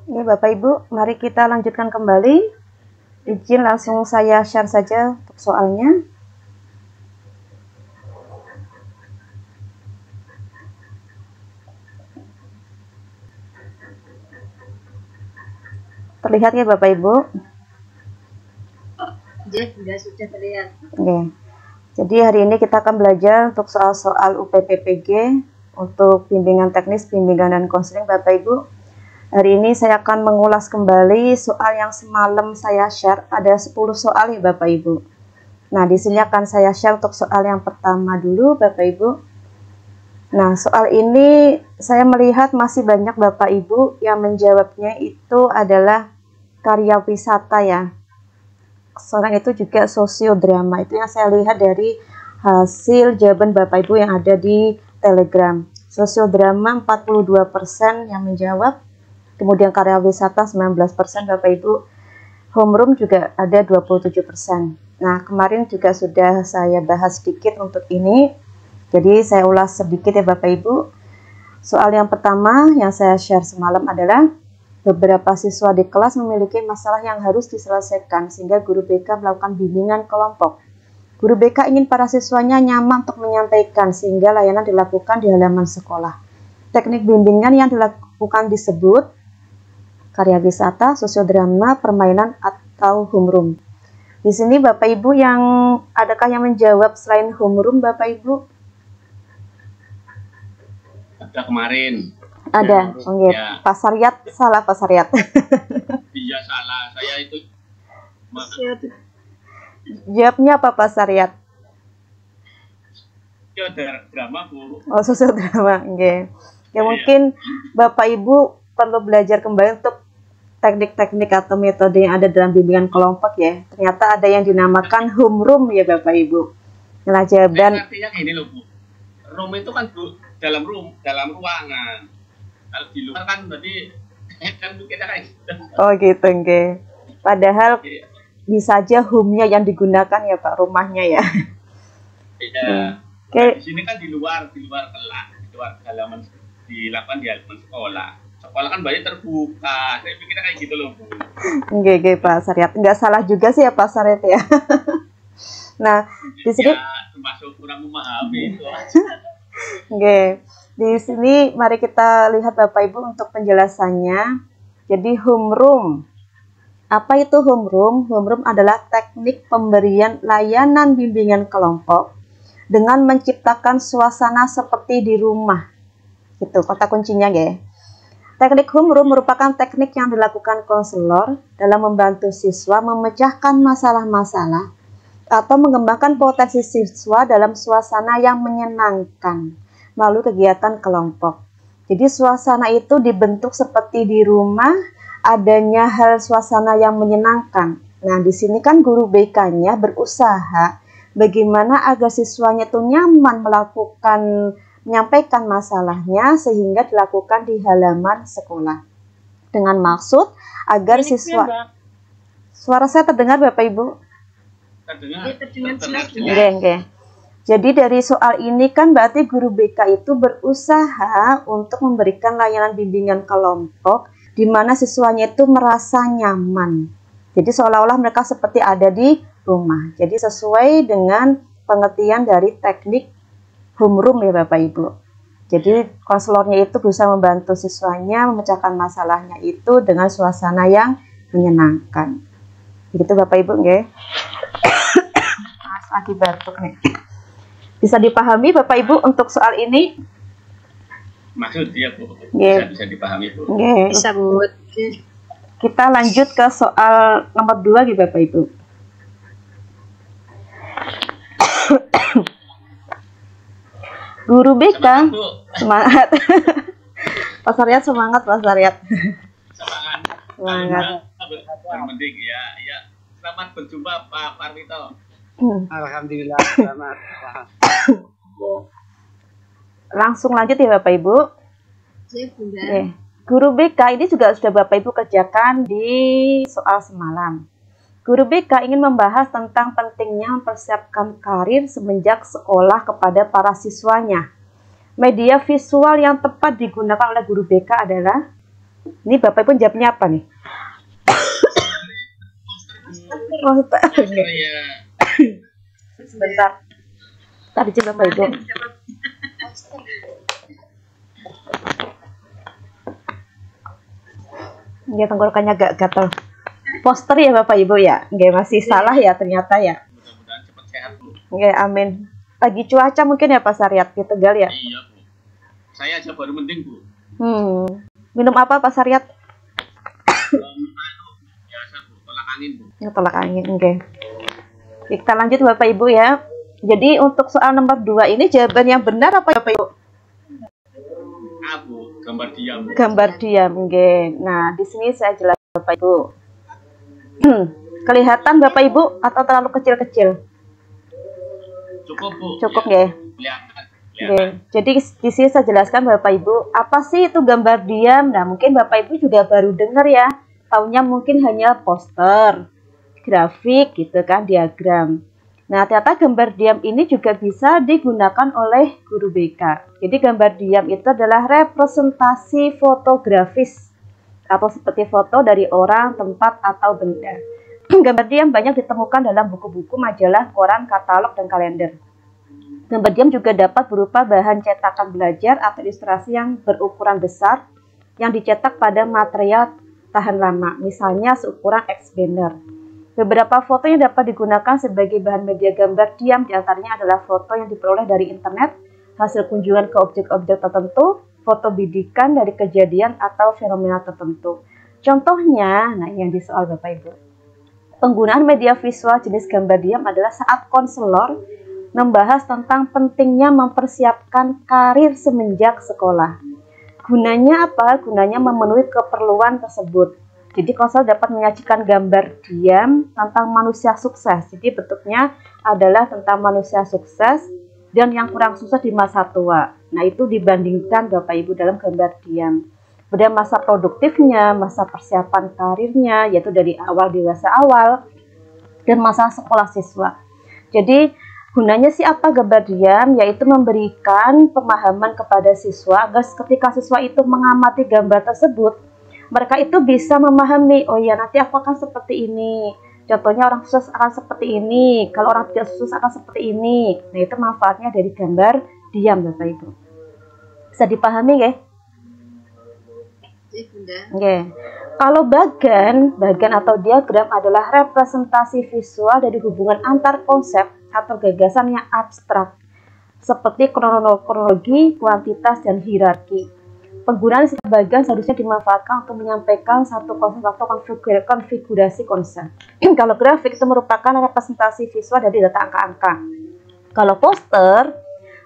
Ini Bapak Ibu, mari kita lanjutkan kembali. Izin langsung saya share saja untuk soalnya. Terlihat ya Bapak Ibu? Sudah terlihat. Oke. Jadi hari ini kita akan belajar untuk soal-soal UPPPG untuk bimbingan teknis, bimbingan dan konseling Bapak Ibu. Hari ini saya akan mengulas kembali soal yang semalam saya share. Ada 10 soal ya Bapak Ibu. Nah, di sini akan saya share untuk soal yang pertama dulu Bapak Ibu. Nah, soal ini saya melihat masih banyak Bapak Ibu yang menjawabnya itu adalah karya wisata ya. Selain itu juga sosiodrama. Itu yang saya lihat dari hasil jawaban Bapak Ibu yang ada di Telegram. Sosiodrama 42% yang menjawab. Kemudian karya wisata 19% Bapak Ibu. Homeroom juga ada 27%. Nah, kemarin juga sudah saya bahas sedikit untuk ini. Jadi saya ulas sedikit ya Bapak Ibu. Soal yang pertama yang saya share semalam adalah beberapa siswa di kelas memiliki masalah yang harus diselesaikan sehingga guru BK melakukan bimbingan kelompok. Guru BK ingin para siswanya nyaman untuk menyampaikan sehingga layanan dilakukan di halaman sekolah. Teknik bimbingan yang dilakukan disebut karya wisata, sosiodrama, permainan, atau homeroom. Di sini Bapak Ibu yang adakah yang menjawab selain homeroom Bapak Ibu? Ada kemarin. Ada, ya. Ya. Pak Saryat, salah Pak Saryat. Iya salah, saya itu. Jawabnya apa Pak Saryat? Sosiodrama Bu. Oh, sosiodrama, oke. Ya mungkin Bapak Ibu perlu belajar kembali untuk teknik-teknik atau metode yang ada dalam bimbingan kelompok ya. Ternyata ada yang dinamakan homeroom ya Bapak Ibu. Nah, jawaban. Artinya gini loh Bu. Room itu kan Bu, dalam ruangan. Kalau di luar kan berarti kan kita kayak gitu. Oh gitu, oke. Padahal bisa aja home-nya yang digunakan ya Pak, rumahnya ya. Iya. Oke. Di sini kan di luar kelas, di luar halaman, dilakukan di halaman sekolah. Sekolah kan banyak terbuka. Saya pikirnya kayak gitu loh Bu. Oke Pak Saryat. Nggak salah juga sih ya Pak Saryat ya. Nah, di sini ya, termasuk kurang memahami itu. Oke. Di sini mari kita lihat Bapak Ibu untuk penjelasannya. Jadi homeroom. Apa itu homeroom? Homeroom adalah teknik pemberian layanan bimbingan kelompok dengan menciptakan suasana seperti di rumah. Gitu, kata kuncinya ya. Teknik homeroom merupakan teknik yang dilakukan konselor dalam membantu siswa memecahkan masalah-masalah atau mengembangkan potensi siswa dalam suasana yang menyenangkan melalui kegiatan kelompok. Jadi suasana itu dibentuk seperti di rumah, adanya hal suasana yang menyenangkan. Nah, di sini kan guru BK-nya berusaha bagaimana agar siswanya itu nyaman menyampaikan masalahnya sehingga dilakukan di halaman sekolah. Dengan maksud agar siswa. Suara saya terdengar Bapak Ibu? Terdengar. Oke. Jadi dari soal ini kan berarti guru BK itu berusaha untuk memberikan layanan bimbingan kelompok di mana siswanya itu merasa nyaman. Jadi seolah-olah mereka seperti ada di rumah. Jadi sesuai dengan pengertian dari teknik homeroom ya Bapak Ibu. Jadi konselornya itu berusaha membantu siswanya memecahkan masalahnya itu dengan suasana yang menyenangkan. Begitu Bapak Ibu nggih? Lagi batuk nih. Bisa dipahami Bapak Ibu untuk soal ini? Maksudnya Bu, bisa dipahami Bu. Bisa Bu. Kita lanjut ke soal nomor 2 gitu Bapak Ibu. Guru BK semangat. Pak Saryat semangat Pak Saryat. Semangat. Yang penting ya. Selamat berjumpa Pak Parwito. Alhamdulillah selamat. Langsung lanjut ya Bapak Ibu. Oke. Guru BK ini juga sudah Bapak Ibu kerjakan di soal semalam. Guru BK ingin membahas tentang pentingnya mempersiapkan karir semenjak sekolah kepada para siswanya. Media visual yang tepat digunakan oleh guru BK adalah Ini Bapak Ibu jawabnya apa nih? Poster. Iya. Sebentar. Tadi coba Bapak Ibu. Ya, tenggorokannya agak gatal. Poster ya Bapak Ibu ya. Nggak, masih salah ya ternyata ya. Mudah-mudahan cepat sehat, Bu. Nggak, amin. Lagi cuaca mungkin ya Pak Saryat di Tegal ya. Iya, Bu. Saya aja baru mending, Bu. Minum apa Pak Saryat? Biasa, Bu. Tolak angin, Bu. Ya, tolak angin. Oke. Kita lanjut Bapak Ibu ya. Jadi untuk soal nomor 2 ini jawaban yang benar apa Bapak Ibu? Bu. Gambar diam. Gambar diam. Oke. Nah, di sini saya jelaskan Bapak Ibu. Kelihatan Bapak Ibu atau terlalu kecil-kecil? Cukup, Bu. Cukup ya. Kelihatan. Oke. Jadi di sini saya jelaskan Bapak Ibu, apa sih itu gambar diam? Nah, mungkin Bapak Ibu juga baru dengar ya. Taunya mungkin hanya poster, grafik gitu kan, diagram. Nah, ternyata gambar diam ini juga bisa digunakan oleh guru BK. Jadi gambar diam itu adalah representasi fotografis atau seperti foto dari orang, tempat, atau benda. Gambar diam banyak ditemukan dalam buku-buku, majalah, koran, katalog, dan kalender. Gambar diam juga dapat berupa bahan cetakan belajar atau ilustrasi yang berukuran besar yang dicetak pada material tahan lama, misalnya seukuran X-banner. Beberapa foto yang dapat digunakan sebagai bahan media gambar diam diantaranya adalah foto yang diperoleh dari internet, hasil kunjungan ke objek-objek tertentu, foto bidikan dari kejadian atau fenomena tertentu. Contohnya, nah yang di soal Bapak Ibu. Penggunaan media visual jenis gambar diam adalah saat konselor membahas tentang pentingnya mempersiapkan karir semenjak sekolah. Gunanya apa? Gunanya memenuhi keperluan tersebut. Jadi konselor dapat menyajikan gambar diam tentang manusia sukses. Jadi bentuknya adalah tentang manusia sukses dan yang kurang sukses di masa tua. Nah, itu dibandingkan Bapak Ibu dalam gambar diam. Kemudian masa produktifnya, masa persiapan karirnya, yaitu dari awal dewasa awal, dan masa sekolah siswa. Jadi gunanya sih apa gambar diam? Yaitu memberikan pemahaman kepada siswa agar ketika siswa itu mengamati gambar tersebut, mereka itu bisa memahami, oh ya nanti aku akan seperti ini. Contohnya orang sukses akan seperti ini, kalau orang tidak sukses akan seperti ini. Nah, itu manfaatnya dari gambar diam Bapak Ibu. Bisa dipahami ya? Oke. Kalau bagan atau diagram adalah representasi visual dari hubungan antar konsep atau gagasan yang abstrak, seperti kronologi, kuantitas, dan hierarki. Penggunaan istilah bagan seharusnya dimanfaatkan untuk menyampaikan satu konsep atau konfigurasi konsep. Kalau grafik itu merupakan representasi visual dari data angka-angka. Kalau poster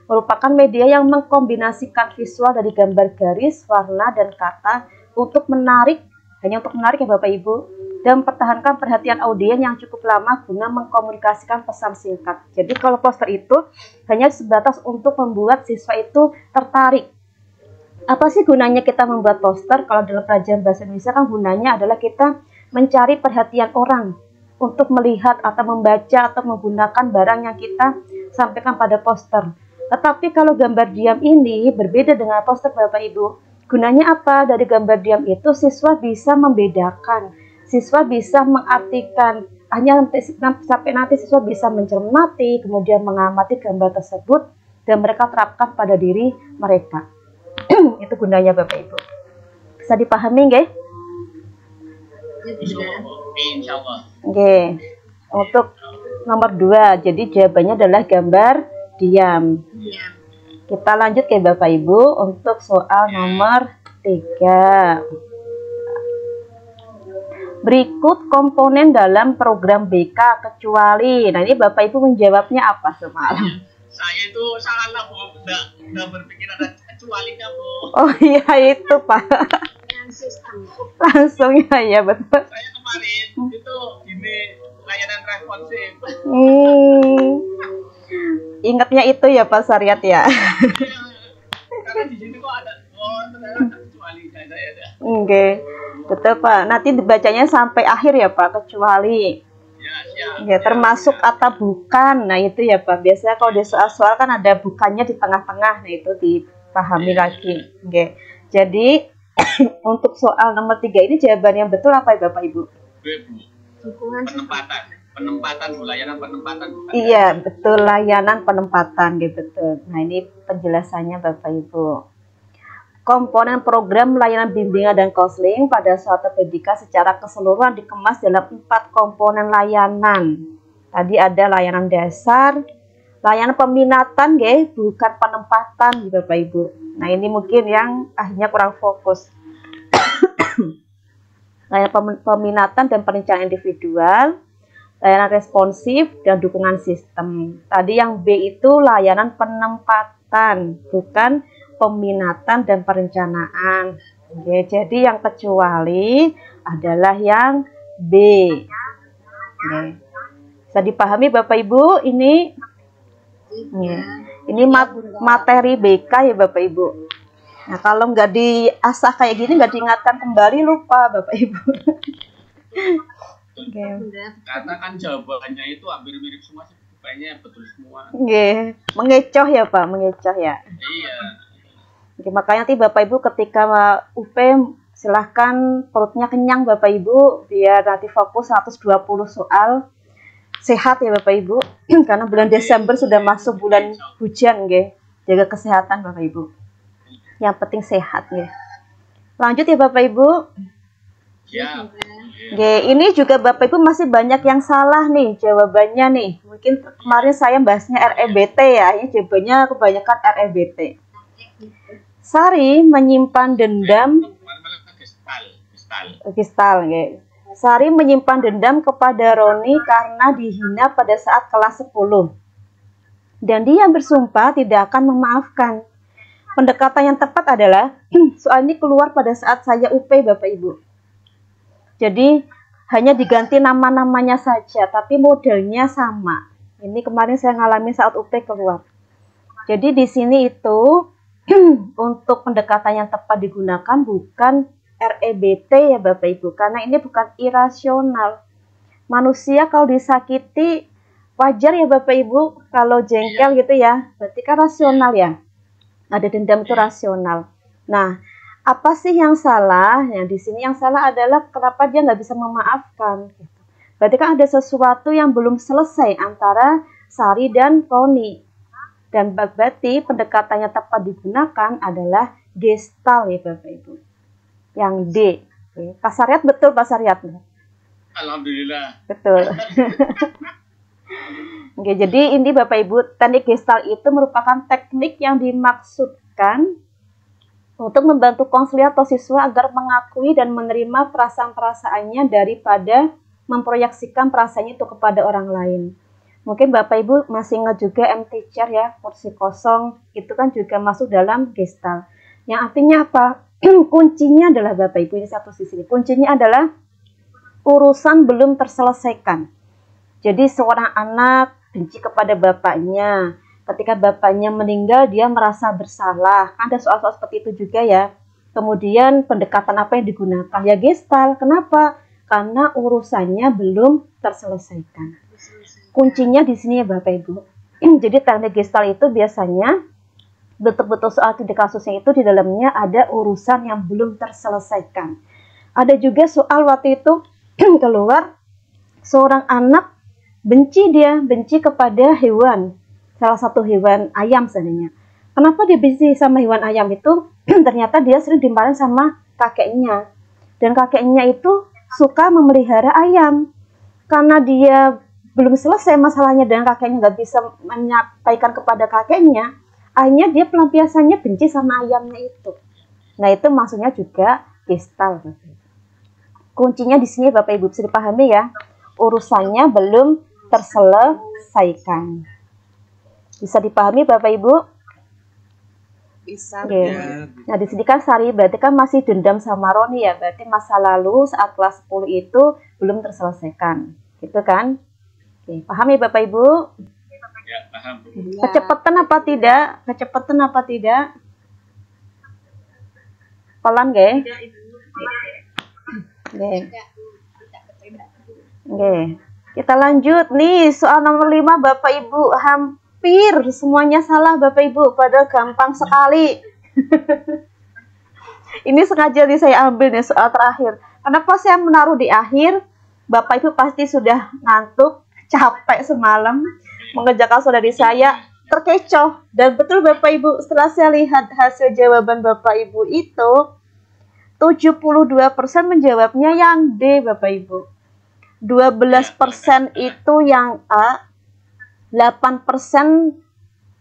merupakan media yang mengkombinasikan visual dari gambar garis, warna, dan kata untuk menarik, hanya untuk menarik ya Bapak Ibu, dan mempertahankan perhatian audiens yang cukup lama guna mengkomunikasikan pesan singkat. Jadi kalau poster itu hanya sebatas untuk membuat siswa itu tertarik. Apa sih gunanya kita membuat poster? Kalau dalam pelajaran bahasa Indonesia kan gunanya adalah kita mencari perhatian orang untuk melihat atau membaca atau menggunakan barang yang kita sampaikan pada poster. Tetapi kalau gambar diam ini berbeda dengan poster Bapak Ibu. Gunanya apa? Dari gambar diam itu siswa bisa membedakan, siswa bisa mengartikan, hanya sampai nanti siswa bisa mencermati, kemudian mengamati gambar tersebut dan mereka terapkan pada diri mereka. Itu gunanya Bapak Ibu. Bisa dipahami nggih? Insya Allah. Oke. Untuk nomor 2, jadi jawabannya adalah gambar diam. Kita lanjut ke Bapak Ibu untuk soal nomor 3. Berikut komponen dalam program BK kecuali. Nah, ini Bapak Ibu menjawabnya apa semalam? Saya itu salah Bu, nggak berpikir ada kecualinya Bu. Oh iya itu Pak. Langsung ya betul. Saya kemarin itu ini layanan responsif. Ingatnya itu ya Pak Saryat ya. Karena di sini kok ada ternyata ada kecuali saya ada. Oke, betul Pak. Nanti dibacanya sampai akhir ya Pak, kecuali. Ya, termasuk atau bukan. Nah itu ya Pak. Biasanya kalau di soal-soal kan ada bukannya di tengah-tengah. Nah itu dipahami lagi. Oke. Jadi Untuk soal nomor 3 ini jawaban yang betul apa ya Bapak Ibu? B, Bu. Dukungan Penempatan, Bu, layanan penempatan. Bukan? Iya, betul, layanan penempatan gitu, betul. Nah, ini penjelasannya Bapak Ibu. Komponen program layanan bimbingan dan konseling pada suatu pendidikan secara keseluruhan dikemas dalam 4 komponen layanan. Tadi ada layanan dasar, layanan peminatan, bukan penempatan, Bapak Ibu. Nah, ini mungkin yang akhirnya kurang fokus. Layanan peminatan dan perencanaan individual, layanan responsif, dan dukungan sistem. Tadi yang B itu layanan penempatan, bukan peminatan dan perencanaan. Oke, jadi yang kecuali adalah yang B. Oke. Bisa dipahami Bapak Ibu? Ini materi BK ya Bapak Ibu. Nah, kalau nggak diasah kayak gini, nggak diingatkan kembali, lupa Bapak Ibu. Okay. Karena kan jawabannya itu hampir mirip semua sih, kayaknya betul semua. Mengecoh ya Pak, mengecoh ya. Iya. Oke, makanya nanti Bapak Ibu ketika UP silahkan perutnya kenyang Bapak Ibu, biar nanti fokus 120 soal. Sehat ya Bapak Ibu, karena bulan Desember sudah masuk bulan hujan, jaga kesehatan Bapak Ibu. Yang penting sehat, Lanjut ya Bapak Ibu. Ya. Ini juga Bapak Ibu masih banyak yang salah nih jawabannya nih. Mungkin kemarin saya bahasnya REBT ya, ini jawabannya kebanyakan REBT. Sari menyimpan dendam. Gestal, Sari menyimpan dendam kepada Roni karena dihina pada saat kelas 10. Dan dia bersumpah tidak akan memaafkan. Pendekatan yang tepat adalah soal ini keluar pada saat saya UP Bapak Ibu. Jadi hanya diganti nama-namanya saja, tapi modelnya sama. Ini kemarin saya ngalami saat UP keluar. Jadi di sini itu untuk pendekatan yang tepat digunakan bukan REBT ya Bapak Ibu, karena ini bukan irasional. Manusia kalau disakiti wajar ya Bapak Ibu, kalau jengkel gitu ya, berarti kan rasional ya. Ada dendam itu rasional. Nah, apa sih yang salah? Yang di sini yang salah adalah kenapa dia nggak bisa memaafkan. Berarti kan ada sesuatu yang belum selesai antara Sari dan Roni. Dan berarti pendekatan yang tepat digunakan adalah gestal ya Bapak Ibu. Yang D. Pak Saryat betul Pak Saryat? Alhamdulillah. Betul. Oke, jadi ini Bapak Ibu, teknik gestal itu merupakan teknik yang dimaksudkan untuk membantu konselor atau siswa agar mengakui dan menerima perasaan-perasaannya daripada memproyeksikan perasaannya itu kepada orang lain. Mungkin Bapak Ibu masih ingat juga M-Teacher ya, kursi kosong, itu kan juga masuk dalam gestal. Yang artinya apa? Kuncinya adalah Bapak Ibu, ini satu sisi. Kuncinya adalah urusan belum terselesaikan. Jadi seorang anak benci kepada bapaknya. Ketika bapaknya meninggal, dia merasa bersalah. Ada soal-soal seperti itu juga ya. Kemudian pendekatan apa yang digunakan? Ya gestal. Kenapa? Karena urusannya belum terselesaikan. Kuncinya di sini ya Bapak Ibu. Jadi teknik gestal itu biasanya betul-betul soal tindak kasusnya itu di dalamnya ada urusan yang belum terselesaikan. Ada juga soal waktu itu keluar seorang anak benci kepada hewan. Salah satu hewan ayam sebenarnya. Kenapa dia benci sama hewan ayam itu? Ternyata dia sering dimarahin sama kakeknya. Dan kakeknya itu suka memelihara ayam. Karena dia belum selesai masalahnya dan kakeknya nggak bisa menyampaikan kepada kakeknya, akhirnya dia pelampiasannya benci sama ayamnya itu. Nah itu maksudnya juga gestal. Kuncinya di sini Bapak Ibu bisa dipahami ya. Urusannya belum terselesaikan. Bisa dipahami Bapak Ibu? bisa. Ya. Nah di sini kan Sari berarti kan masih dendam sama Roni ya. Berarti masa lalu saat kelas 10 itu belum terselesaikan. Gitu kan? Oke, paham ya Bapak Ibu? Ya, paham. Kecepatan apa tidak? Kecepatan apa tidak? Pelan nggih? Nggih. Nggih. Kita lanjut nih soal nomor 5 Bapak Ibu. Hampir semuanya salah Bapak Ibu, padahal gampang sekali. Ini sengaja nih saya ambil nih soal terakhir. Kenapa saya menaruh di akhir? Bapak Ibu pasti sudah ngantuk, capek semalam mengerjakan soal dari saya, terkecoh. Dan betul Bapak Ibu, setelah saya lihat hasil jawaban Bapak Ibu itu 72% menjawabnya yang D Bapak Ibu. 12% itu yang A, 8%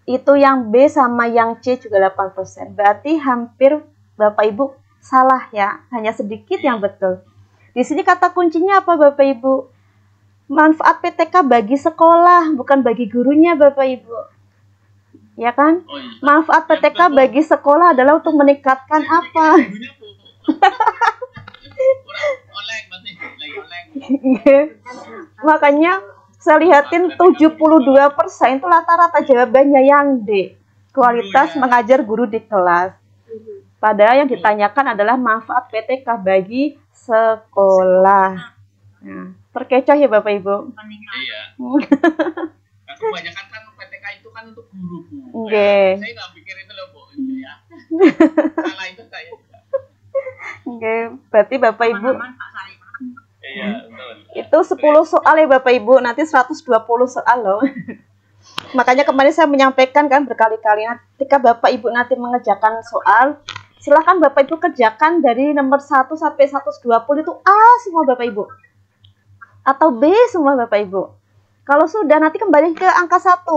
itu yang B, sama yang C juga 8%. Berarti hampir Bapak Ibu salah ya, hanya sedikit yang betul. Di sini kata kuncinya apa Bapak Ibu? Manfaat PTK bagi sekolah, bukan bagi gurunya Bapak Ibu. Ya kan? Oh, iya. Manfaat PTK bagi sekolah adalah untuk meningkatkan apa? Oleng, berarti lagi oleng. Makanya saya lihatin 72% itu rata-rata jawabannya yang D. Kualitas mengajar guru di kelas. Padahal yang ditanyakan adalah manfaat PTK bagi sekolah. Nah, terkecoh ya Bapak Ibu. Iya. Kebanyakan kan PTK itu kan untuk guru, Bu. Oke. Saya nggak pikir itu loh, Bu. Ya. Salah itu saya. Oke, berarti Bapak Ibu Iya, betul. itu 10 soal ya Bapak Ibu, nanti 120 soal loh. Makanya kemarin saya menyampaikan kan berkali-kali, ketika Bapak Ibu nanti mengerjakan soal, silahkan Bapak Ibu kerjakan dari nomor 1 sampai 120 itu A semua Bapak Ibu. Atau B semua Bapak Ibu. Kalau sudah nanti kembali ke angka 1.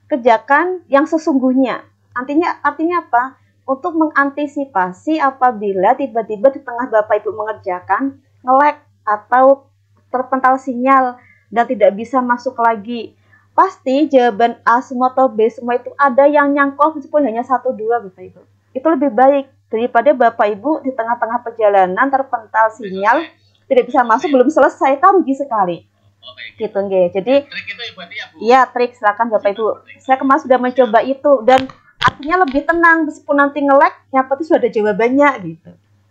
Kerjakan yang sesungguhnya. Artinya apa? Untuk mengantisipasi apabila tiba-tiba di tengah Bapak Ibu mengerjakan nge-lag atau terpental sinyal dan tidak bisa masuk lagi. Pasti jawaban A semua atau B semua itu ada yang nyangkol meskipun hanya 1-2 Bapak Ibu. Itu lebih baik daripada Bapak Ibu di tengah-tengah perjalanan terpental sinyal tidak bisa masuk, belum selesai, kan rugi sekali. Gitu nggih. Jadi Trik itu ya berarti ya, Bu? iya, trik, silakan Bapak Ibu. Saya kemarin sudah mencoba itu dan artinya lebih tenang meskipun nanti nge-lag, yang penting sudah ada jawabannya gitu.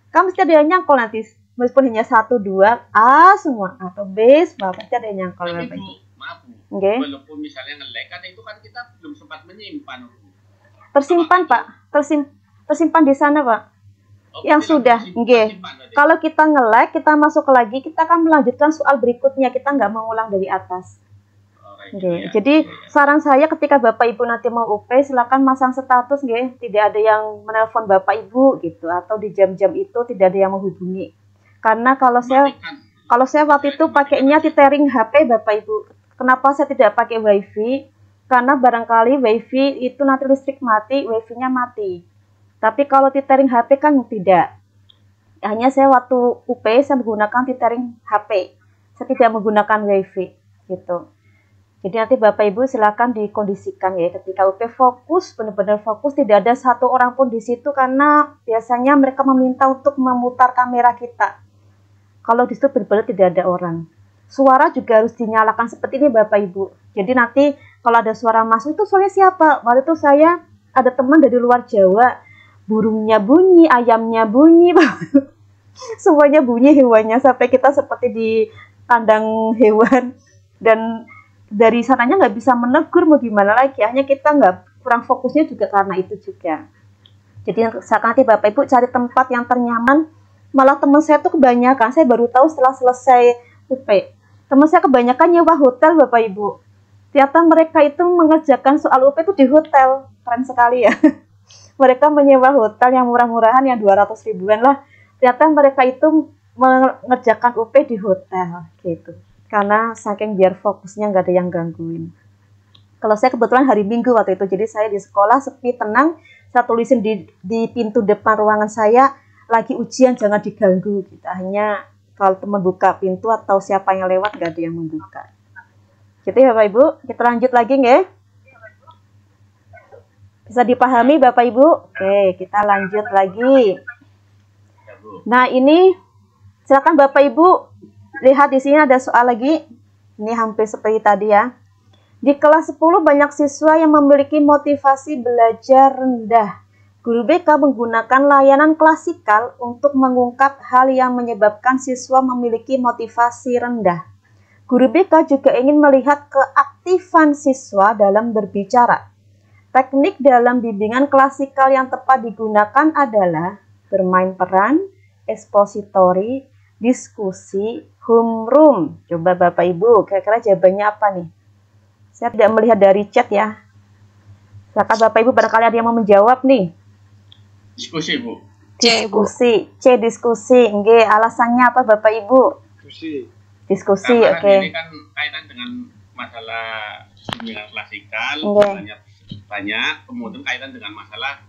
Kan mesti ada yang nyangkol nanti meskipun hanya 1-2 A semua atau B semua pasti ada yang nyangkol Tapi Bapak Bu, Ibu. maaf Bu. Oke. Walaupun misalnya nge-lag kan itu kan kita belum sempat menyimpan, Bu. Tersimpan Pak, tersimpan di sana Pak. Oh, Yang berarti sudah, langsung nggih. simpan berarti. Kalau kita nge-lag, kita masuk lagi, kita akan melanjutkan soal berikutnya, kita nggak mengulang dari atas. Alright, Nggih. iya. Jadi Iya. saran saya ketika Bapak Ibu nanti mau UP, silakan masang status nggih, tidak ada yang menelpon Bapak Ibu gitu, atau di jam-jam itu tidak ada yang menghubungi. Karena kalau saya waktu itu pakainya tethering HP Bapak Ibu. Kenapa saya tidak pakai WiFi? Karena barangkali WiFi itu nanti listrik mati, WiFi-nya mati. Tapi kalau tethering HP kan tidak. Hanya saya waktu UP saya menggunakan tethering HP. Saya tidak menggunakan WiFi gitu. Jadi nanti Bapak Ibu silakan dikondisikan ya ketika UP fokus, benar-benar fokus, tidak ada satu orang pun di situ karena biasanya mereka meminta untuk memutar kamera kita. Kalau di situ benar-benar tidak ada orang. Suara juga harus dinyalakan seperti ini Bapak Ibu. Jadi nanti kalau ada suara masuk itu suaranya siapa? Waktu itu saya ada teman dari luar Jawa, burungnya bunyi, ayamnya bunyi, semuanya bunyi hewannya sampai kita seperti di kandang hewan dan dari sananya nggak bisa menegur mau gimana lagi, hanya kita nggak kurang fokusnya juga karena itu juga. Jadi saat nanti Bapak Ibu cari tempat yang ternyaman. Malah teman saya tuh kebanyakan, saya baru tahu setelah selesai UP, teman saya kebanyakan nyewa hotel Bapak Ibu. Ternyata mereka itu mengerjakan soal UP itu di hotel, keren sekali ya. Mereka menyewa hotel yang murah-murahan yang 200 ribuan lah. Ternyata mereka itu mengerjakan UP di hotel gitu. Karena saking biar fokusnya nggak ada yang gangguin. Kalau saya kebetulan hari Minggu waktu itu, jadi saya di sekolah sepi tenang, saya tulisin di pintu depan ruangan saya, lagi ujian jangan diganggu gitu. Hanya kalau teman buka pintu atau siapa yang lewat nggak ada yang membuka. Gitu ya Bapak Ibu, kita lanjut lagi nggih. Bisa dipahami Bapak Ibu? Oke, kita lanjut lagi. Nah ini silakan Bapak Ibu lihat di sini ada soal lagi. Ini hampir seperti tadi ya. Di kelas 10 banyak siswa yang memiliki motivasi belajar rendah. Guru BK menggunakan layanan klasikal untuk mengungkap hal yang menyebabkan siswa memiliki motivasi rendah. Guru BK juga ingin melihat keaktifan siswa dalam berbicara. Teknik dalam bimbingan klasikal yang tepat digunakan adalah bermain peran, ekspositori, diskusi, homeroom. Coba Bapak Ibu, kira-kira jawabannya apa nih? Saya tidak melihat dari chat ya. Silakan Bapak Ibu, barangkali ada yang mau menjawab nih. Diskusi, Bu. Diskusi, C diskusi. Nggih, alasannya apa Bapak Ibu? Diskusi, Karena oke. ini kan kaitan dengan masalah bimbingan klasikal, Oke. banyak, kemudian kaitan dengan masalah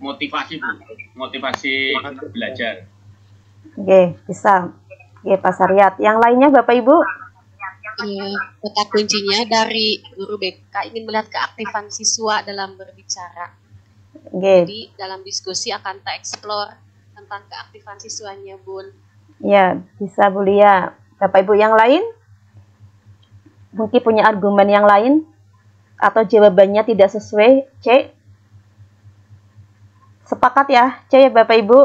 motivasi, Bu. Motivasi belajar. Oke, bisa. Oke, Pak Saryat. Yang lainnya Bapak Ibu? Kata kuncinya dari guru BK ingin melihat keaktifan siswa dalam berbicara. Oke. Jadi dalam diskusi akan tereksplor tentang keaktifan siswanya, Bun. Ya, bisa Bu Lia. Bapak Ibu yang lain? Mungkin punya argumen yang lain? Atau jawabannya tidak sesuai? C? Sepakat ya? C ya Bapak Ibu?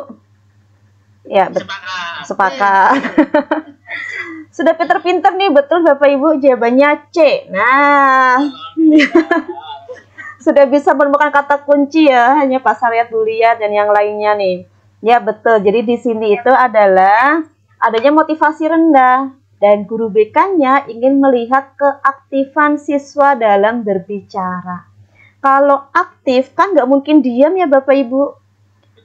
Ya, sepakat. Sudah pinter-pinter nih, betul Bapak Ibu, jawabannya C. Nah, sudah bisa menemukan kata kunci ya, hanya Pak Saryat, Bu Lia, dan yang lainnya nih. Ya betul, jadi di sini itu adalah adanya motivasi rendah, dan guru BK-nya ingin melihat keaktifan siswa dalam berbicara. Kalau aktif kan nggak mungkin diam ya Bapak Ibu.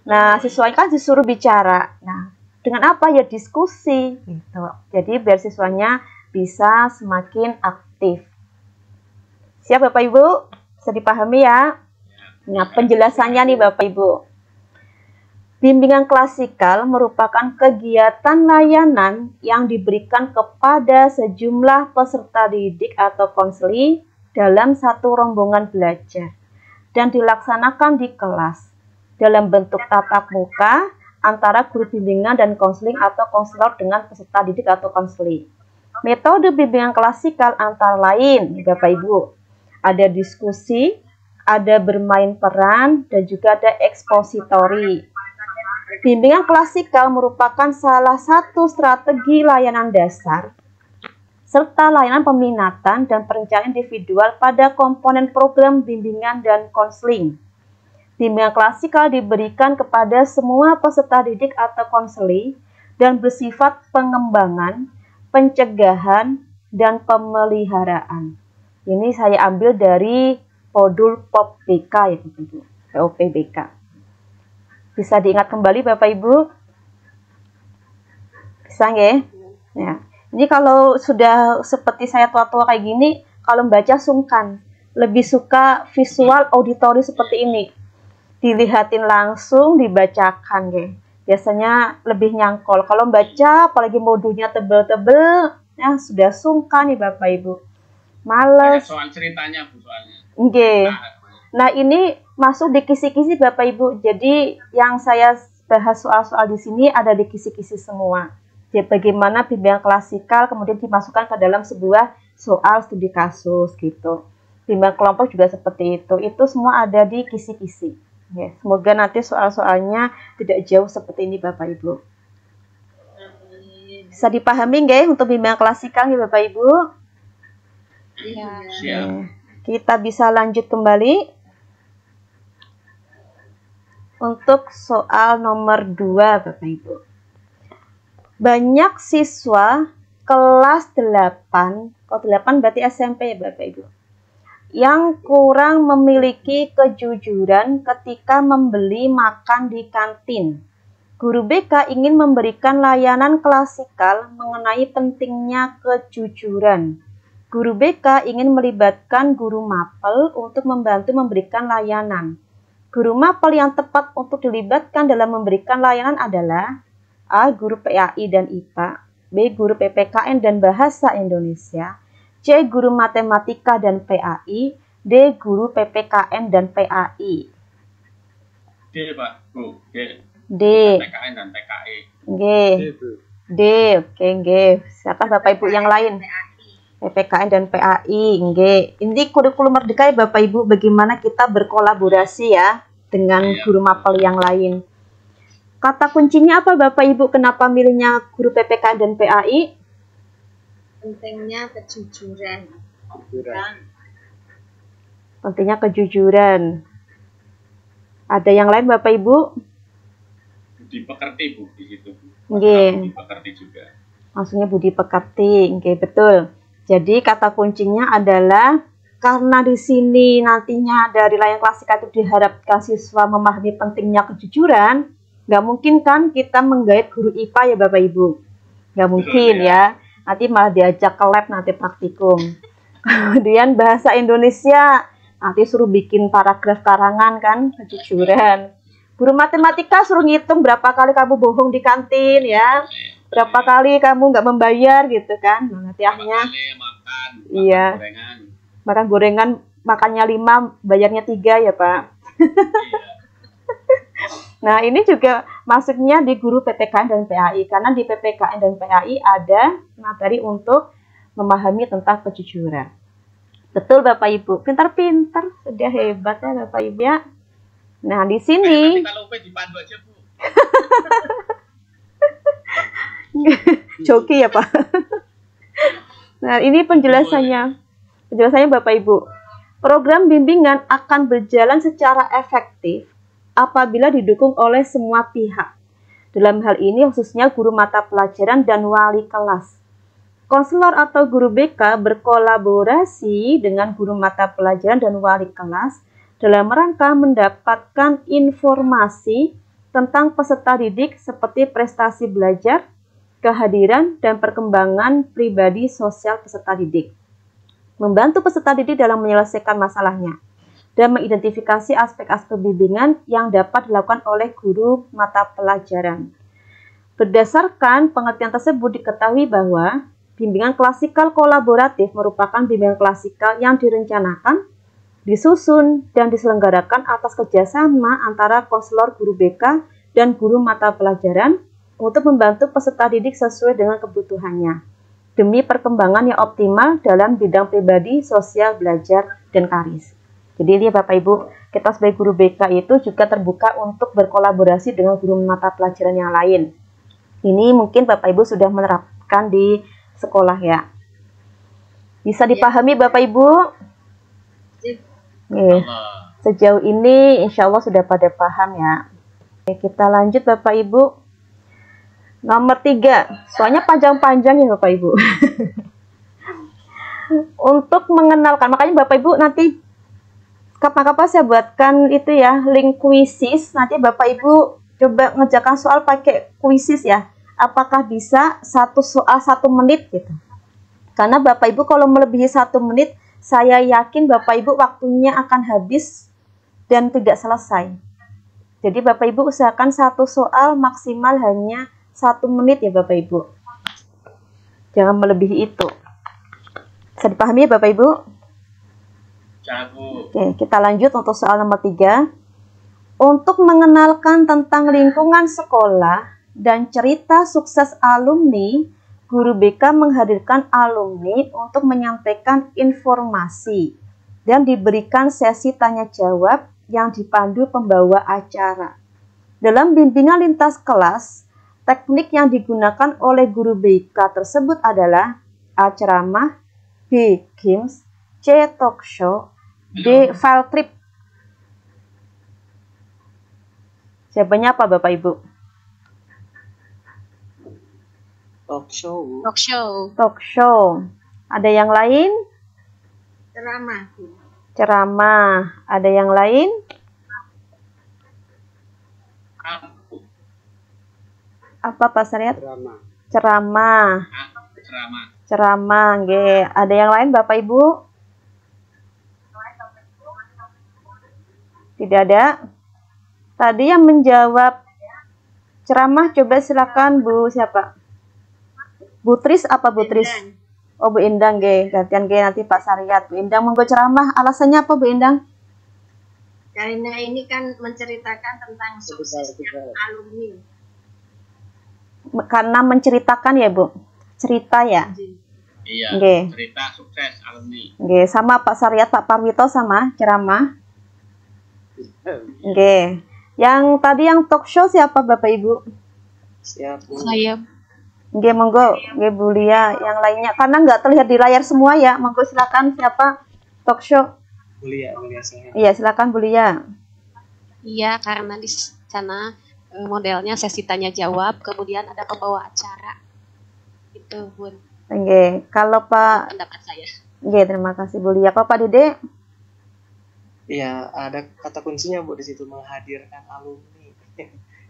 Nah, siswanya kan disuruh bicara. Nah, dengan apa ya, diskusi gitu. Jadi biar siswanya bisa semakin aktif. Siap Bapak Ibu? Bisa dipahami ya? Nah, penjelasannya nih Bapak Ibu. Bimbingan klasikal merupakan kegiatan layanan yang diberikan kepada sejumlah peserta didik atau konseli dalam satu rombongan belajar dan dilaksanakan di kelas dalam bentuk tatap muka antara guru bimbingan dan konseling atau konselor dengan peserta didik atau konseli. Metode bimbingan klasikal antara lain, Bapak Ibu, ada diskusi, ada bermain peran, dan juga ada ekspositori. Bimbingan klasikal merupakan salah satu strategi layanan dasar serta layanan peminatan dan perencanaan individual pada komponen program bimbingan dan konseling. Bimbingan klasikal diberikan kepada semua peserta didik atau konseli dan bersifat pengembangan, pencegahan, dan pemeliharaan. Ini saya ambil dari modul POP-BK ya, POP-BK. Bisa diingat kembali Bapak Ibu? Bisa nggih? Ya. Ini kalau sudah seperti saya tua-tua kayak gini, kalau membaca sungkan. Lebih suka visual auditori seperti ini. Dilihatin langsung, dibacakan nggih. Biasanya lebih nyangkol. Kalau membaca, apalagi modulnya tebel-tebel, ya sudah sungkan nih Bapak Ibu. Males. Soal ceritanya, Bu, soalnya. Nggih. Nah, ini masuk di kisi-kisi Bapak Ibu. Jadi yang saya bahas soal-soal di sini ada di kisi-kisi semua. Jadi bagaimana bimbingan klasikal kemudian dimasukkan ke dalam sebuah soal studi kasus gitu. Bimbingan kelompok juga seperti itu. Itu semua ada di kisi-kisi. Ya, semoga nanti soal-soalnya tidak jauh seperti ini Bapak Ibu. Bisa dipahami nggih untuk bimbingan klasikal ya Bapak Ibu? Iya. Siap. Kita bisa lanjut kembali untuk soal nomor 2 Bapak Ibu. Banyak siswa kelas 8, kalau 8 berarti SMP ya Bapak Ibu, yang kurang memiliki kejujuran ketika membeli makan di kantin. Guru BK ingin memberikan layanan klasikal mengenai pentingnya kejujuran. Guru BK ingin melibatkan guru mapel untuk membantu memberikan layanan. Guru mapel yang tepat untuk dilibatkan dalam memberikan layanan adalah A. Guru PAI dan IPA, B. Guru PPKN dan Bahasa Indonesia, C. Guru Matematika dan PAI, D. Guru PPKN dan PAI. D, Pak, Bu. D. D. PKN dan PKI. G. D. Oke, G. Siapa Bapak Ibu yang lain? PPKN dan PAI. G. Ini kurikulum merdeka ya Bapak Ibu, bagaimana kita berkolaborasi ya dengan guru mapel yang lain. Kata kuncinya apa Bapak Ibu? Kenapa milihnya guru PPKN dan PAI? Pentingnya kejujuran. Pentingnya kejujuran. Ada yang lain Bapak Ibu? budi pekerti Bu di situ Bu. Nggih. Budi pekerti juga. Maksudnya budi pekerti, oke betul. Jadi kata kuncinya adalah karena di sini nantinya dari layar klasika itu diharapkan siswa memahami pentingnya kejujuran, nggak mungkin kan kita menggait guru IPA ya Bapak Ibu, nggak mungkin ya. Nanti malah diajak ke lab nanti praktikum. Kemudian bahasa Indonesia nanti suruh bikin paragraf karangan kan kejujuran. Guru matematika suruh ngitung berapa kali kamu bohong di kantin ya. Berapa kali kamu nggak membayar gitu kan. Nah, nanti akhirnya makan iya. Gorengan. Makan gorengan makannya 5, bayarnya 3 ya Pak. Iya. Nah ini juga masuknya di guru PPKN dan PAI. Karena di PPKN dan PAI ada materi untuk memahami tentang kejujuran. Betul Bapak Ibu, pintar-pintar, sudah hebat ya Bapak Ibu ya. Nah di sini Kalau UP dipandu aja Bu. joki ya Pak. Nah ini penjelasannya Bapak Ibu. Program bimbingan akan berjalan secara efektif apabila didukung oleh semua pihak. Dalam hal ini khususnya guru mata pelajaran dan wali kelas. Konselor atau guru BK berkolaborasi dengan guru mata pelajaran dan wali kelas dalam rangka mendapatkan informasi tentang peserta didik seperti prestasi belajar, kehadiran, dan perkembangan pribadi sosial peserta didik. Membantu peserta didik dalam menyelesaikan masalahnya dan mengidentifikasi aspek-aspek bimbingan yang dapat dilakukan oleh guru mata pelajaran. Berdasarkan pengertian tersebut diketahui bahwa bimbingan klasikal kolaboratif merupakan bimbingan klasikal yang direncanakan, disusun, dan diselenggarakan atas kerjasama antara konselor guru BK dan guru mata pelajaran untuk membantu peserta didik sesuai dengan kebutuhannya, demi perkembangan yang optimal dalam bidang pribadi, sosial, belajar, dan karis. Jadi ini Bapak Ibu, kita sebagai guru BK itu juga terbuka untuk berkolaborasi dengan guru mata pelajaran yang lain. Ini mungkin Bapak Ibu sudah menerapkan di sekolah ya. Bisa dipahami Bapak Ibu? Sejauh ini insya Allah sudah pada paham ya. Oke, kita lanjut Bapak Ibu. Nomor 3, soalnya panjang-panjang ya Bapak Ibu. Untuk mengenalkan, makanya Bapak Ibu nanti kapan-kapan saya buatkan itu ya, link kuisis. Nanti Bapak Ibu coba ngerjakan soal pakai kuisis ya. Apakah bisa satu soal 1 menit gitu. Karena Bapak Ibu kalau melebihi 1 menit, saya yakin Bapak Ibu waktunya akan habis dan tidak selesai. Jadi Bapak Ibu usahakan satu soal maksimal hanya 1 menit ya Bapak Ibu. Jangan melebihi itu. Bisa dipahami ya Bapak Ibu? Oke, kita lanjut untuk soal nomor 3. Untuk mengenalkan tentang lingkungan sekolah dan cerita sukses alumni, guru BK menghadirkan alumni untuk menyampaikan informasi dan diberikan sesi tanya jawab yang dipandu pembawa acara. Dalam bimbingan lintas kelas, teknik yang digunakan oleh guru BK tersebut adalah A. Ceramah, B. Games, C. Talk show, D. Field trip. Jawabannya apa Bapak Ibu? Talk show. Talk show. Talk show. Ada yang lain? Ceramah. Ceramah. Ada yang lain? Apa Pak Syariat? Drama. Ceramah. Ceramah. Ceramah. Nggih. Ada yang lain Bapak Ibu? Tidak ada. Tadi yang menjawab ceramah coba silakan Bu siapa? Bu Tris apa Bu Tris? Oh Bu Indang nggih. Gantian nggih nanti Pak Syariat. Bu Indang monggo ceramah. Alasannya apa Bu Indang? Karena ini kan menceritakan tentang suksesnya alumni. Karena menceritakan ya Bu. Cerita ya. Iya. Nggih. Cerita sukses alumni. Nggih, sama Pak Syariat, Pak Parwito sama ceramah. Nggih. Yang tadi yang talk show siapa Bapak Ibu? Siap. Saya. Nggih, monggo. Nggih Bu Lia, yang lainnya karena nggak terlihat di layar semua ya. Monggo silakan siapa talk show. Mulia saya. Iya, silakan Bu Lia. Iya, karena di sana modelnya sesi tanya jawab, kemudian ada pembawa acara. Itu Bun, Oke, kalau Pak, pendapat saya. oke, terima kasih Bu Lia. Kalau Pak Dede, Iya, ada kata kuncinya Bu di situ, menghadirkan alumni.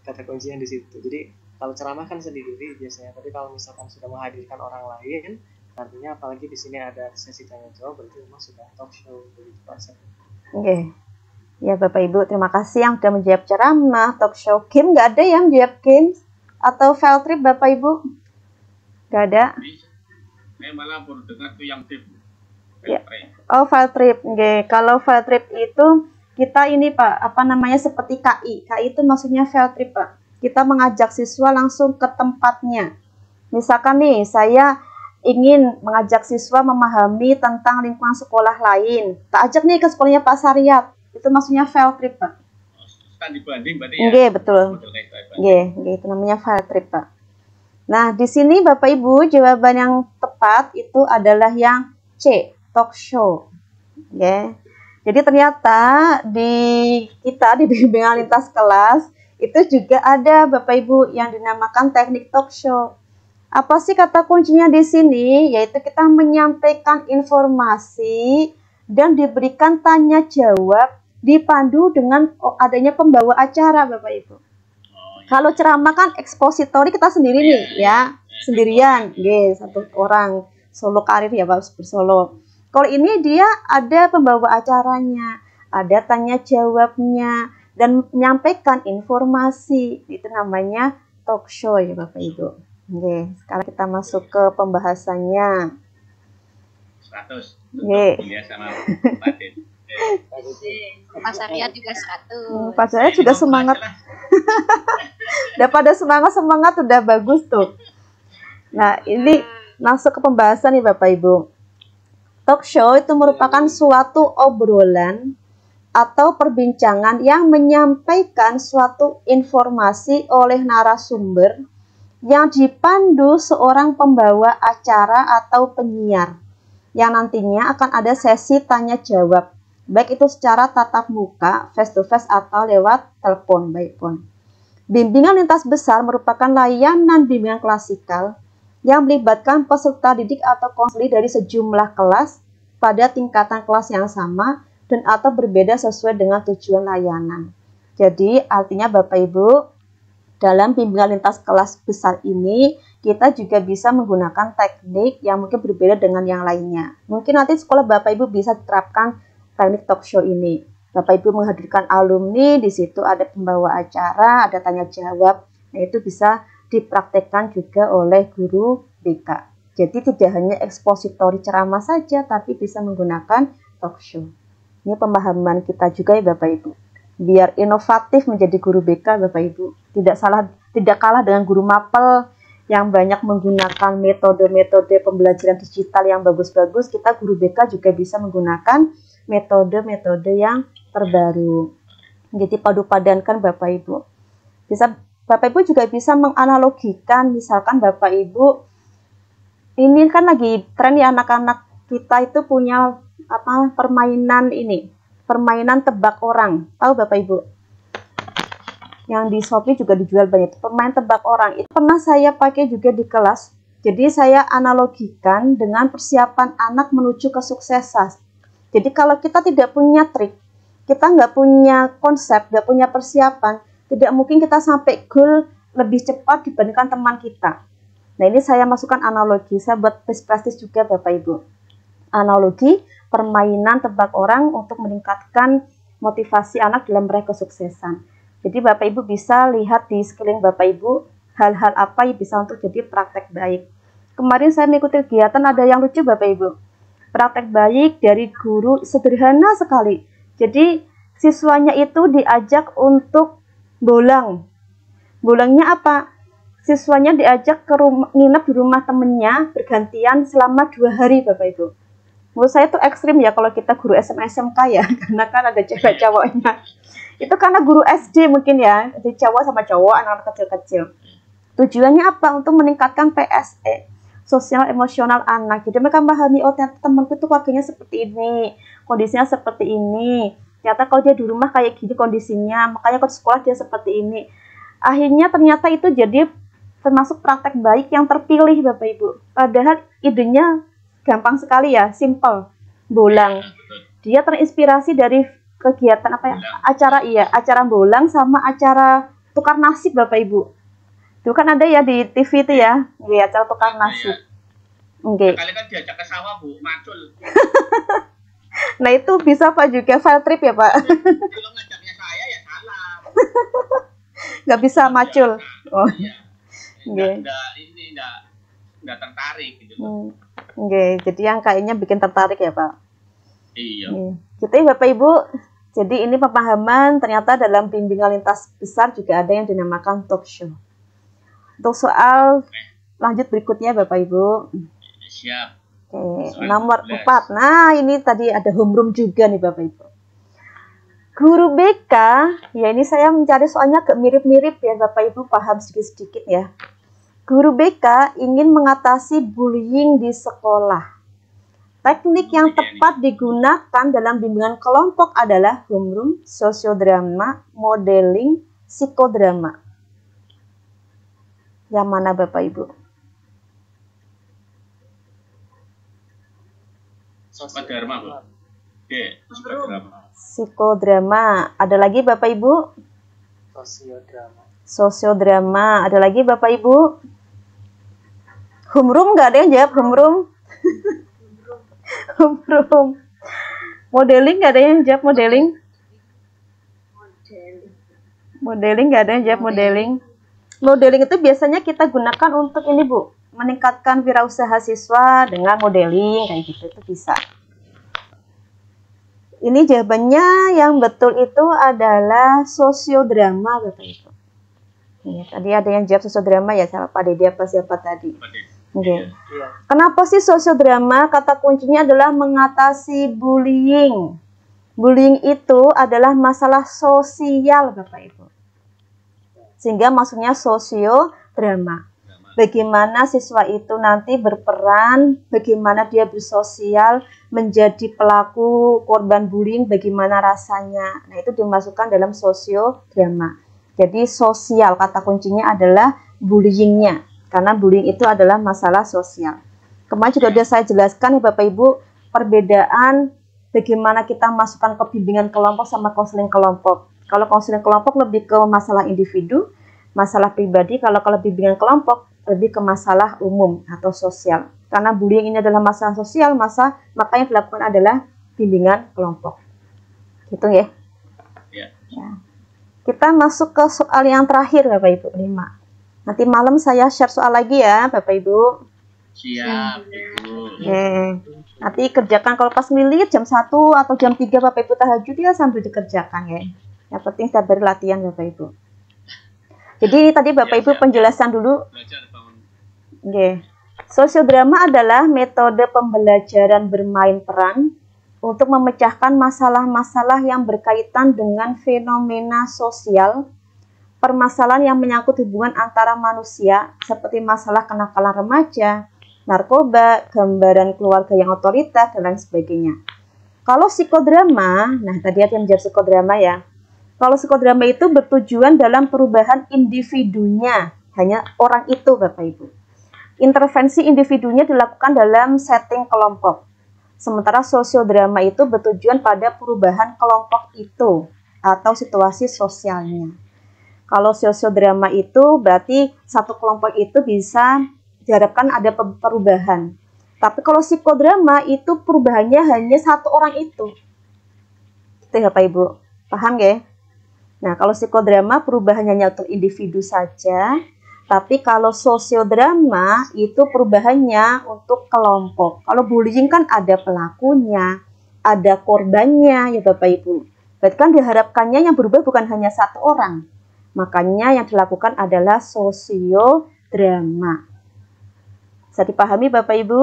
Kata kuncinya di situ. Jadi kalau ceramah kan sendiri biasanya, tapi kalau misalkan sudah menghadirkan orang lain, artinya apalagi di sini ada sesi tanya jawab, berarti memang sudah talk show begitu konsepnya. oke. Ya Bapak Ibu, terima kasih yang sudah menjawab ceramah, talk show, game nggak ada yang menjawab games atau field trip Bapak Ibu? Nggak ada. Saya malah baru dengar tuh yang tip. Ya. Oh, field trip. Oke, kalau field trip itu kita ini Pak, apa namanya seperti KI. KI itu maksudnya field trip Pak. Kita mengajak siswa langsung ke tempatnya. Misalkan nih, saya ingin mengajak siswa memahami tentang lingkungan sekolah lain. Tak ajak nih ke sekolahnya Pak Saryat. Itu maksudnya field trip Pak. Studi banding berarti ya. Oke, betul. Model kayak itu. Oke, itu namanya field trip Pak. Nah, di sini Bapak Ibu, jawaban yang tepat itu adalah yang C, talk show. Oke. Jadi ternyata di kita di bimbingan lintas kelas itu juga ada Bapak Ibu yang dinamakan teknik talk show. Apa sih kata kuncinya di sini? Yaitu kita menyampaikan informasi dan diberikan tanya jawab dipandu dengan adanya pembawa acara Bapak Ibu. Kalau ceramah kan ekspositori kita sendiri nih ya, sendirian, satu orang solo karir ya Pak, bersolo. Kalau ini dia ada pembawa acaranya, ada tanya jawabnya dan menyampaikan informasi. Itu namanya talk show ya Bapak Ibu. Oke, sekarang kita masuk ke pembahasannya. 100. Oke. Iya sama Pak Dede. Mas Arya juga 100. Pas saya juga semangat. Udah pada semangat udah bagus tuh. Nah, ini masuk ke pembahasan nih Bapak Ibu. Talk show itu merupakan suatu obrolan atau perbincangan yang menyampaikan suatu informasi oleh narasumber yang dipandu seorang pembawa acara atau penyiar yang nantinya akan ada sesi tanya jawab, baik itu secara tatap muka, face to face atau lewat telepon by phone. Bimbingan lintas besar merupakan layanan bimbingan klasikal yang melibatkan peserta didik atau konseling dari sejumlah kelas pada tingkatan kelas yang sama dan atau berbeda sesuai dengan tujuan layanan. Jadi artinya Bapak Ibu, dalam bimbingan lintas kelas besar ini kita juga bisa menggunakan teknik yang mungkin berbeda dengan yang lainnya. Mungkin nanti sekolah Bapak Ibu bisa terapkan teknik talk show ini. Bapak Ibu menghadirkan alumni, di situ ada pembawa acara, ada tanya jawab. Nah, itu bisa dipraktekkan juga oleh guru BK. Jadi tidak hanya ekspositori ceramah saja, tapi bisa menggunakan talk show. Ini pemahaman kita juga ya Bapak Ibu. Biar inovatif menjadi guru BK Bapak Ibu. Tidak kalah dengan guru mapel yang banyak menggunakan metode-metode pembelajaran digital yang bagus-bagus. Kita guru BK juga bisa menggunakan metode-metode yang terbaru. Jadi padu-padankan Bapak Ibu. Bapak Ibu juga bisa menganalogikan, misalkan Bapak Ibu, ini kan lagi tren ya anak-anak kita itu punya permainan ini, permainan tebak orang. Tahu Bapak Ibu? Yang di Shopee juga dijual banyak. Permainan tebak orang itu pernah saya pakai juga di kelas. Jadi saya analogikan dengan persiapan anak menuju kesuksesan. Jadi kalau kita tidak punya trik, kita nggak punya konsep, nggak punya persiapan, tidak mungkin kita sampai goal lebih cepat dibandingkan teman kita. Nah, ini saya masukkan analogi, saya buat prestis juga Bapak Ibu. Analogi permainan tebak orang untuk meningkatkan motivasi anak dalam meraih kesuksesan. Jadi Bapak Ibu bisa lihat di sekeliling Bapak Ibu hal-hal apa yang bisa untuk jadi praktek baik. Kemarin saya mengikuti kegiatan ada yang lucu Bapak Ibu. Praktek baik dari guru sederhana sekali. Jadi siswanya itu diajak untuk bolang. Bolangnya apa? Siswanya diajak ke rumah, nginep di rumah temennya bergantian selama 2 hari Bapak Ibu. Menurut saya itu ekstrim ya kalau kita guru SMK ya, karena kan ada cewek cowoknya. Itu karena guru SD mungkin ya, jadi cowok sama cowok, anak-anak kecil-kecil. Tujuannya apa? Untuk meningkatkan PSE, sosial emosional anak. Jadi mereka memahami, oh ternyata temanku tuh keluarganya seperti ini, kondisinya seperti ini. Ternyata kalau dia di rumah kayak gini kondisinya, makanya kalau di sekolah dia seperti ini. Akhirnya ternyata itu jadi termasuk praktek baik yang terpilih Bapak Ibu. Padahal idenya gampang sekali ya, simple. Bolang. Betul. Dia terinspirasi dari kegiatan apa ya? Acara bolang sama acara tukar nasib Bapak Ibu. Itu kan ada ya di TV itu ya, acara tukar nasib. Oke. Kali kan diajak ke sawah Bu, macul. Nah itu bisa Pak juga field trip ya Pak. Kalau ngajaknya saya ya salah. Nggak bisa macul. Oh. Iya. Oke. Nggak tertarik gitu. Oke, jadi yang kayaknya bikin tertarik ya Pak. Iya. Gitu ya Bapak Ibu. Jadi ini pemahaman ternyata dalam bimbingan lintas besar juga ada yang dinamakan talk show. Untuk soal lanjut berikutnya Bapak Ibu. Siap. Oke, Soal nomor 11. 4. Nah, ini tadi ada homeroom juga nih Bapak Ibu. Guru BK, ya ini saya mencari soalnya agak mirip-mirip ya Bapak Ibu, paham sedikit-sedikit ya. Guru BK ingin mengatasi bullying di sekolah. Teknik yang tepat digunakan dalam bimbingan kelompok adalah homeroom, sosiodrama, modeling, psikodrama. Yang mana Bapak Ibu? Psikodrama Bu. Oke, psikodrama. Psikodrama. Ada lagi Bapak Ibu? Sosiodrama. Sosiodrama. Ada lagi Bapak Ibu? Homeroom nggak ada yang jawab homeroom? Homeroom. Modeling nggak ada yang jawab modeling? Modeling nggak ada yang jawab modeling? Modeling itu biasanya kita gunakan untuk ini Bu, meningkatkan wirausaha siswa dengan modeling kayak gitu, itu bisa. Ini jawabannya yang betul itu adalah sosiodrama Bapak Ibu. Ya, tadi ada yang jawab sosiodrama ya, siapa Pak Dede apa siapa tadi? Oke. Iya. Kenapa sih sosiodrama? Kata kuncinya adalah mengatasi bullying. Bullying itu adalah masalah sosial Bapak Ibu. Sehingga maksudnya sosiodrama. Bagaimana siswa itu nanti berperan, bagaimana dia bersosial, menjadi pelaku korban bullying, bagaimana rasanya. Nah, itu dimasukkan dalam sosiodrama. Jadi sosial, kata kuncinya adalah bullyingnya. Karena bullying itu adalah masalah sosial. Kemarin juga sudah saya jelaskan ya Bapak Ibu, perbedaan bagaimana kita masukkan ke bimbingan kelompok sama konseling kelompok. Kalau konseling kelompok lebih ke masalah individu, masalah pribadi. Kalau bimbingan kelompok lebih ke masalah umum atau sosial. Karena bullying ini adalah masalah sosial, maka yang dilakukan adalah bimbingan kelompok. Gitu ya. Ya. Kita masuk ke soal yang terakhir Bapak Ibu, 5. Nanti malam saya share soal lagi ya Bapak Ibu. Siap Ibu. Nanti kerjakan kalau pas milir jam 1 atau jam 3 Bapak Ibu tahajud ya sambil dikerjakan ya. Yang penting sabar latihan Bapak Ibu. Jadi tadi Bapak Ibu penjelasan dulu. Belajar bangun. Oke. Sosiodrama adalah metode pembelajaran bermain peran untuk memecahkan masalah-masalah yang berkaitan dengan fenomena sosial, permasalahan yang menyangkut hubungan antara manusia seperti masalah kenakalan remaja, narkoba, gambaran keluarga yang otoriter, dan lain sebagainya. Kalau psikodrama, nah tadi ada yang menjawab psikodrama ya. Kalau psikodrama itu bertujuan dalam perubahan individunya, hanya orang itu Bapak Ibu. Intervensi individunya dilakukan dalam setting kelompok. Sementara sosiodrama itu bertujuan pada perubahan kelompok itu atau situasi sosialnya. Kalau sosiodrama itu berarti satu kelompok itu bisa diharapkan ada perubahan. Tapi kalau psikodrama itu perubahannya hanya satu orang itu. Itu ya Bapak Ibu. Paham ya? Nah, kalau psikodrama perubahannya hanya untuk individu saja. Tapi kalau sosiodrama itu perubahannya untuk kelompok. Kalau bullying kan ada pelakunya, ada korbannya ya Bapak Ibu. Berarti kan diharapkannya yang berubah bukan hanya satu orang. Makanya yang dilakukan adalah sosiodrama. Bisa dipahami Bapak Ibu?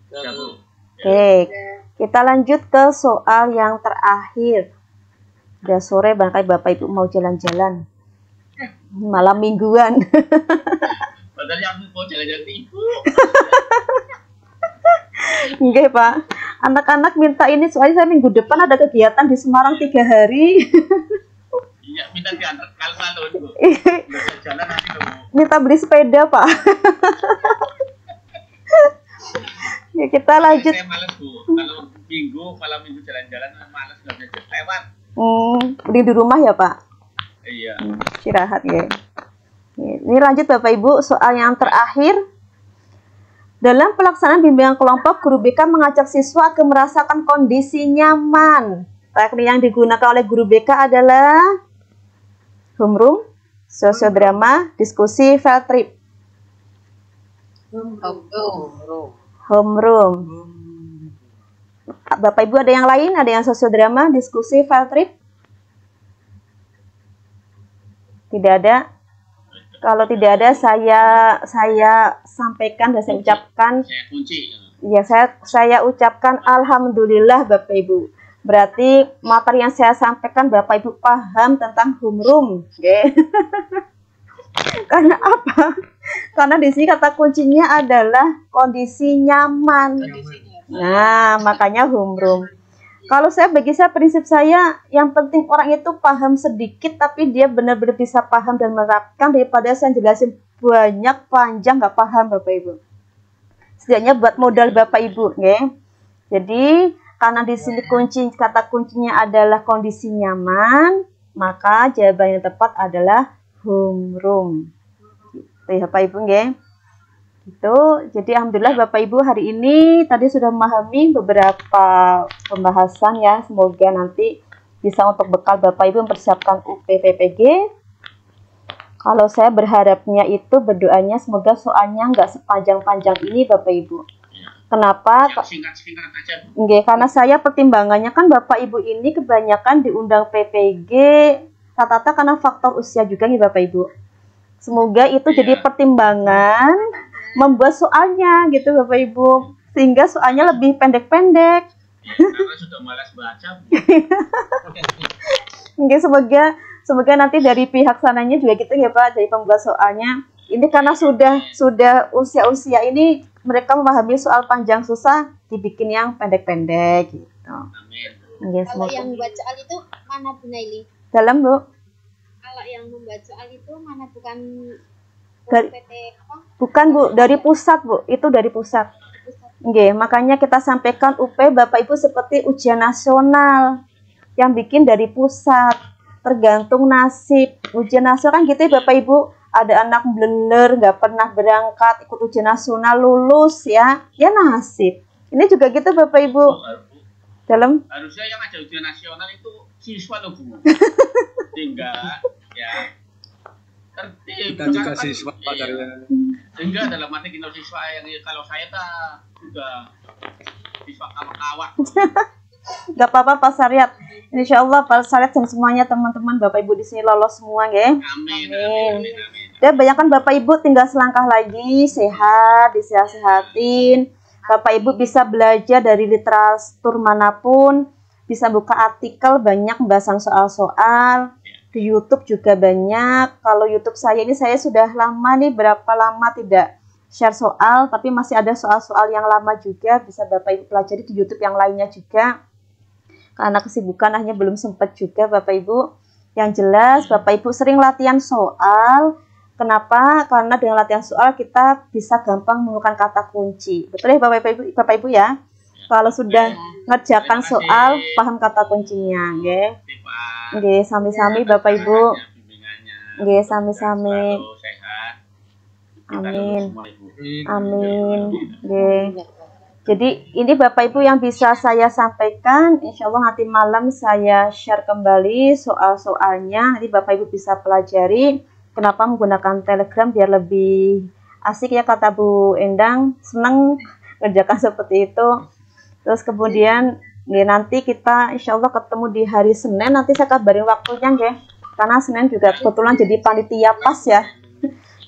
Ya, Bu. Oke, kita lanjut ke soal yang terakhir. Udah sore barangkali Bapak Ibu mau jalan-jalan. Malam mingguan. Padahal yang mau jalan-jalan Ibu. Oke Pak, anak-anak minta ini soalnya saya minggu depan ada kegiatan di Semarang 3 hari. Iya, minta diantar ke alun-alun, Bu. Nggak jalan nanti loh, Bu. Minta beli sepeda, Pak. Ya, kita lanjut. Saya males, Bu. Kalau malam minggu jalan-jalan males, nggak bisa lewat. Beli di rumah ya, Pak? Iya. Istirahat ya. Ini lanjut Bapak Ibu, soal yang terakhir. Dalam pelaksanaan bimbingan kelompok, guru BK mengajak siswa agar merasakan kondisi nyaman. Teknik yang digunakan oleh guru BK adalah homeroom, sosiodrama, diskusi, field trip. Homeroom. Bapak Ibu ada yang lain? Ada yang sosiodrama, diskusi, field trip? Tidak ada. Kalau tidak ada, saya sampaikan dan saya ucapkan. Saya kunci. Ya, saya ucapkan alhamdulillah Bapak Ibu. Berarti materi yang saya sampaikan Bapak Ibu paham tentang homeroom. Okay. Karena apa? Karena di sini kata kuncinya adalah kondisi nyaman. Nah, makanya homeroom. Kalau bagi saya prinsip saya, yang penting orang itu paham sedikit tapi dia benar-benar bisa paham dan menerapkan, daripada saya jelasin banyak panjang nggak paham Bapak Ibu. Setidaknya buat modal Bapak Ibu, ya. Jadi karena di sini kata kuncinya adalah kondisi nyaman, maka jawaban yang tepat adalah homeroom. Gitu ya Bapak Ibu, ya. Gitu. Jadi alhamdulillah Bapak Ibu hari ini tadi sudah memahami beberapa pembahasan ya. Semoga nanti bisa untuk bekal Bapak Ibu mempersiapkan UPPPG. Kalau saya berharapnya itu berdoanya semoga soalnya nggak sepanjang-panjang ini Bapak Ibu. Kenapa? Singkat-singkat aja. Nggih, karena saya pertimbangannya kan Bapak Ibu ini kebanyakan diundang PPG rata-rata karena faktor usia juga nih Bapak Ibu. Semoga itu jadi pertimbangan membuat soalnya gitu Bapak Ibu, sehingga soalnya lebih pendek-pendek. Karena sudah malas baca. Mungkin semoga nanti dari pihak sananya juga gitu ya Pak, dari pembuat soalnya. Ini karena sudah usia ini mereka memahami soal panjang susah, dibikin yang pendek-pendek gitu. Amin. Kalau yang membuat soal itu mana Bu Naili? Dalam Bu? Kalau yang membuat soal itu mana, bukan Dari, PT apa? bukan Bu, dari pusat Bu, itu dari pusat. Oke, makanya kita sampaikan UP Bapak Ibu seperti ujian nasional yang bikin dari pusat, tergantung nasib. Ujian nasional kan gitu ya Bapak Ibu, ada anak bleler nggak pernah berangkat ikut ujian nasional lulus ya nasib. Ini juga gitu Bapak Ibu. Dalam Harusnya yang ada ujian nasional itu siswa loh Bu. Tinggal ya. Cita-cita siswa pacarnya. Sehingga dalam arti kita siswa yang kalau saya sudah siswa kawan-kawan. nggak apa-apa Pak Saryat. Insya Allah Pak Saryat dan semuanya teman-teman Bapak Ibu di sini lolos semua ya. Amin. Dan banyakkan Bapak Ibu tinggal selangkah lagi sehat, disehat-sehatin. Bapak Ibu bisa belajar dari literatur manapun, bisa buka artikel banyak pembahasan soal-soal. Di YouTube juga banyak. Kalau YouTube saya ini saya sudah lama nih, berapa lama tidak share soal, tapi masih ada soal-soal yang lama juga bisa Bapak Ibu pelajari di YouTube yang lainnya juga. Karena kesibukan hanya belum sempat juga Bapak Ibu. Yang jelas Bapak Ibu sering latihan soal. Kenapa? Karena dengan latihan soal kita bisa gampang menemukan kata kunci. Betul ya Bapak Ibu ya? Kalau sudah ngerjakan soal, paham kata kuncinya, nggih. Nggih, sami-sami Bapak Ibu. Nggih, sami-sami. Amin. Amin. Nggih. Jadi ini Bapak Ibu yang bisa saya sampaikan. Insya Allah nanti malam saya share kembali soal-soalnya. Nanti Bapak Ibu bisa pelajari. Kenapa menggunakan Telegram biar lebih asik ya, kata Bu Endang. Senang kerjakan seperti itu. Terus kemudian ya, nanti kita insya Allah ketemu di hari Senin. Nanti saya kabarin waktunya ya. Karena Senin juga kebetulan jadi panitia pas ya.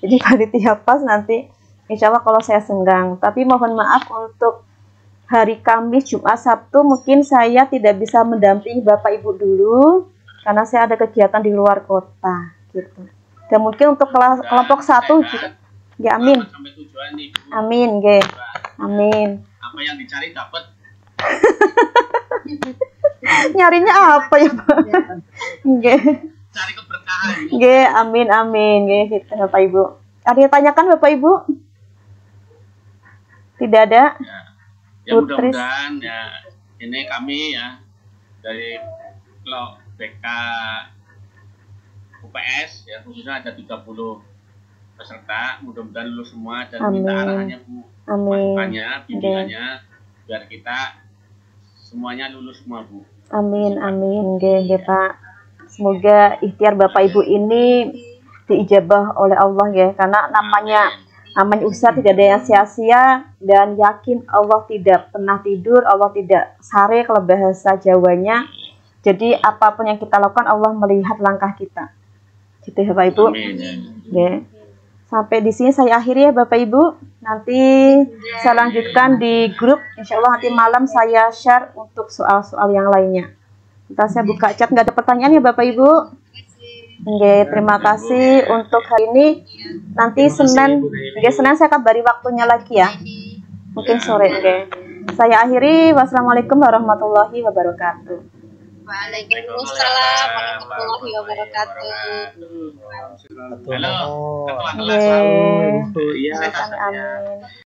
Jadi panitia pas nanti insya Allah kalau saya senggang. Tapi mohon maaf untuk hari Kamis, Jumat, Sabtu mungkin saya tidak bisa mendampingi Bapak Ibu dulu. Karena saya ada kegiatan di luar kota gitu. Dan mungkin untuk kelompok 1 juga. Ya amin. Amin, nggih. Amin. Apa yang dicari dapat. Nyarinya apa ya Pak? Nggih. cari keberkahan. Nggih, amin amin nggih gitu Bapak Ibu. Ada yang tanyakan Bapak Ibu? Tidak ada? Ya Putris. mudah-mudahan ya ini kami ya dari kelompok BK UPS ya khususnya ada 30 peserta, mudah-mudahan lulus semua dan Amin. minta arahannya Bu, Amin. masukannya, bimbingannya biar kita semuanya lulus semua Bu. Amin amin nggih nggih Pak. Semoga ikhtiar Bapak Ibu ini diijabah oleh Allah ya, karena namanya usaha tidak ada yang sia-sia, dan yakin Allah tidak pernah tidur, Allah tidak sare kalau bahasa Jawanya. Jadi apapun yang kita lakukan Allah melihat langkah kita. Gitu ya Bapak Ibu. Amin. Ya. Sampai di sini saya akhiri ya Bapak Ibu. Nanti saya lanjutkan di grup. Insya Allah nanti malam saya share untuk soal-soal yang lainnya. Kita saya buka chat, nggak ada pertanyaan ya Bapak Ibu. Oke, terima kasih untuk hari ini. Nanti Senin saya kabari waktunya lagi ya. Mungkin sore. Oke. Saya akhiri. Wassalamualaikum warahmatullahi wabarakatuh. Waalaikumsalam warahmatullahi wabarakatuh. Halo, ketua kelas. Oke. Iya. Amin.